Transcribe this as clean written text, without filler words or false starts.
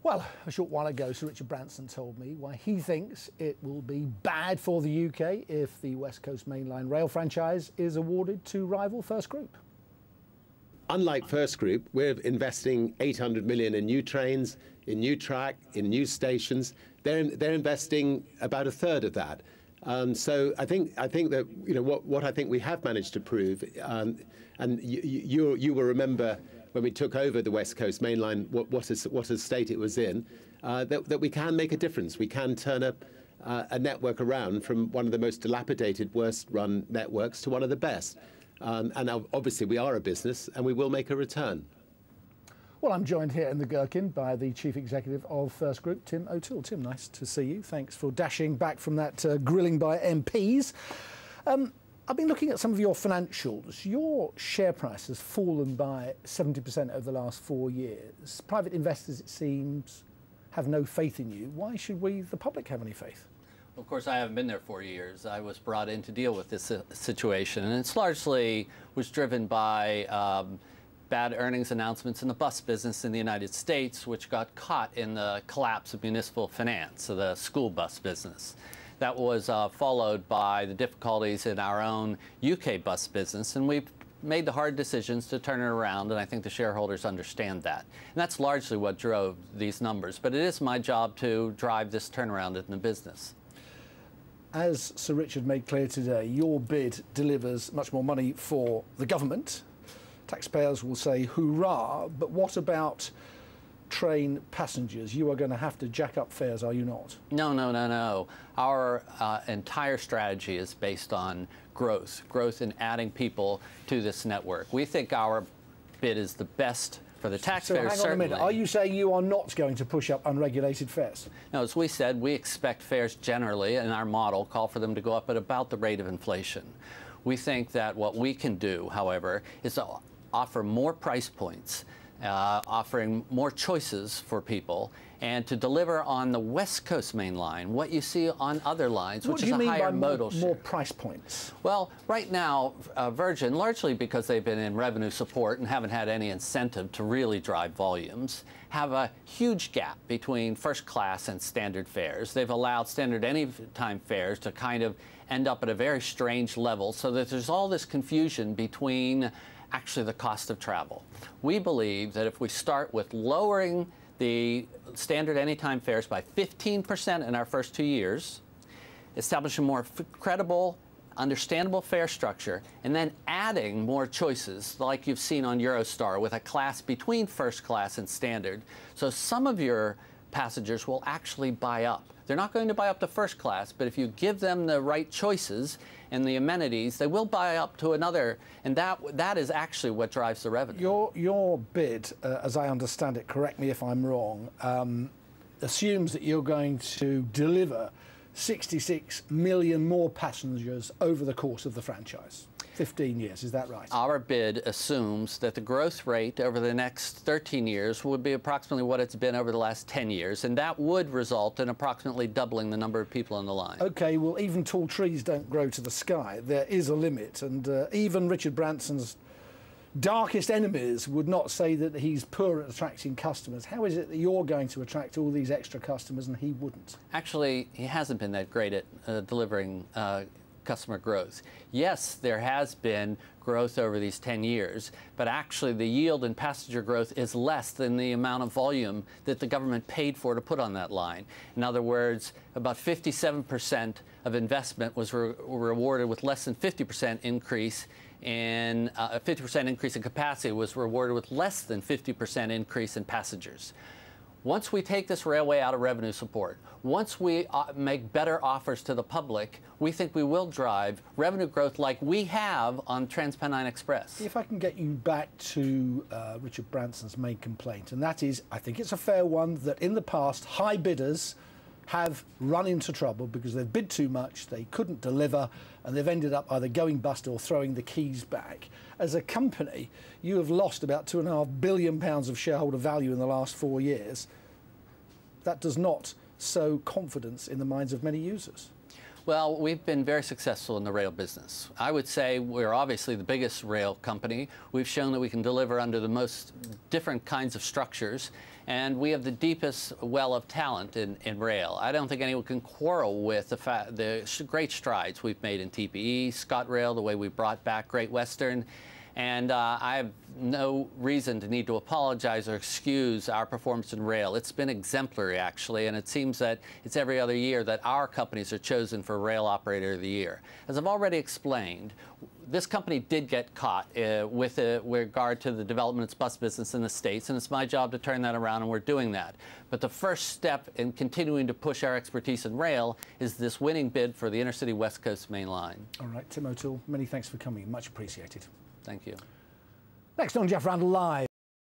Well, a short while ago, Sir Richard Branson told me why he thinks it will be bad for the UK if the West Coast mainline rail franchise is awarded to rival FirstGroup. Unlike FirstGroup, we're investing 800 million in new trains, in new track, in new stations. They're investing about a third of that. So I think that what I think we have managed to prove, and you will remember when we took over the West Coast mainline, what a state it was in, that we can make a difference. We can turn a network around from one of the most dilapidated, worst-run networks to one of the best. And obviously we are a business, and we will make a return. Well, I'm joined here in the Gherkin by the Chief Executive of FirstGroup, Tim O'Toole. Tim, nice to see you. Thanks for dashing back from that grilling by MPs. I've been looking at some of your financials. Your share price has fallen by 70% over the last 4 years. Private investors, it seems, have no faith in you. Why should we, the public, have any faith? Of course, I haven't been there 4 years. I was brought in to deal with this situation, and it's largely was driven by bad earnings announcements in the bus business in the United States, which got caught in the collapse of municipal finance, so the school bus business. That was followed by the difficulties in our own UK bus business, and we've made the hard decisions to turn it around, and I think the shareholders understand that. And that's largely what drove these numbers, but it is my job to drive this turnaround in the business. As Sir Richard made clear today, your bid delivers much more money for the government. Taxpayers will say hurrah, but what about train passengers? You are going to have to jack up fares, are you not? No, no, no, no. Our entire strategy is based on growth in adding people to this network. We think our bid is the best for the taxpayers. So hang on a minute, are you saying you are not going to push up unregulated fares? No, as we said, we expect fares generally, in our model, call for them to go up at about the rate of inflation. We think that what we can do, however, is to offer more price points, offering more choices for people, and to deliver on the West Coast main line what you see on other lines, which is a higher modal share. More price points? Well, right now, Virgin, largely because they've been in revenue support and haven't had any incentive to really drive volumes, have a huge gap between first class and standard fares. They've allowed standard anytime fares to kind of end up at a very strange level, so that there's all this confusion between actually the cost of travel. We believe that if we start with lowering the standard anytime fares by 15% in our first 2 years, establish a more credible, understandable fare structure, and then adding more choices like you've seen on Eurostar with a class between first class and standard, so some of your passengers will actually buy up. They're not going to buy up to first class, but if you give them the right choices and the amenities, they will buy up to another, and that is actually what drives the revenue. Your bid, as I understand it, correct me if I'm wrong, assumes that you're going to deliver 66 million more passengers over the course of the franchise. 15 years, is that right? Our bid assumes that the growth rate over the next 13 years would be approximately what it's been over the last 10 years, and that would result in approximately doubling the number of people on the line. Okay, well, even tall trees don't grow to the sky. There is a limit, and even Richard Branson's darkest enemies would not say that he's poor at attracting customers. How is it that you're going to attract all these extra customers and he wouldn't? Actually, he hasn't been that great at delivering customer growth. Yes, there has been growth over these 10 years, but actually the yield in passenger growth is less than the amount of volume that the government paid for to put on that line. In other words, about 57% of investment was rewarded with less than 50% increase in a 50% increase in capacity was rewarded with less than 50% increase in passengers. Once we take this railway out of revenue support, once we make better offers to the public, we think we will drive revenue growth like we have on TransPennine Express. If I can get you back to Richard Branson's main complaint, and that is, I think it's a fair one, that in the past, high bidders have run into trouble because they've bid too much, they couldn't deliver, and they've ended up either going bust or throwing the keys back. As a company, you have lost about £2.5 billion of shareholder value in the last 4 years. That does not sow confidence in the minds of many users. Well, we've been very successful in the rail business. I would say we're obviously the biggest rail company. We've shown that we can deliver under the most different kinds of structures, and we have the deepest well of talent in rail. I don't think anyone can quarrel with the great strides we've made in TPE, ScotRail, the way we brought back Great Western. And I have no reason to need to apologize or excuse our performance in rail. It's been exemplary, actually, and it seems that it's every other year that our companies are chosen for Rail Operator of the Year. As I've already explained, this company did get caught with regard to the development of its bus business in the States, and it's my job to turn that around, and we're doing that. But the first step in continuing to push our expertise in rail is this winning bid for the Intercity West Coast Main Line. All right, Tim O'Toole, many thanks for coming. Much appreciated. Thank you. Next on Jeff Rendall Live.